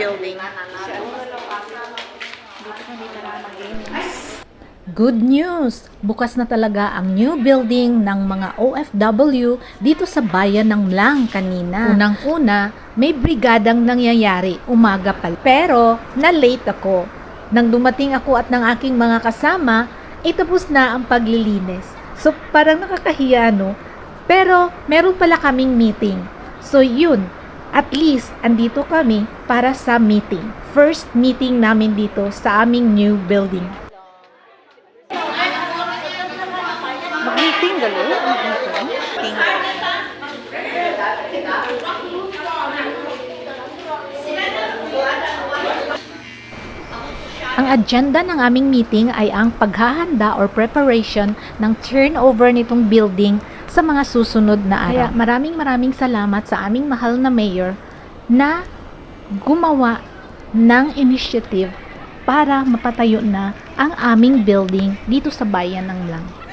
building. Good news! Bukas na talaga ang new building ng mga OFW dito sa bayan ng Mlang kanina. Unang-una, may brigadang nangyayari umaga pa. Pero, na-late ako. Nang dumating ako at ng aking mga kasama, tapos na ang paglilinis. So, parang nakakahiya, no? Pero, meron pala kaming meeting. So, yun. At least, andito kami para sa meeting. First meeting namin dito sa aming new building. Mag-meeting galo? Ang agenda ng aming meeting ay ang paghahanda or preparation ng turnover nitong building sa mga susunod na araw. Kaya maraming salamat sa aming mahal na mayor na gumawa ng initiative para mapatayo na ang aming building dito sa bayan ng Mlang.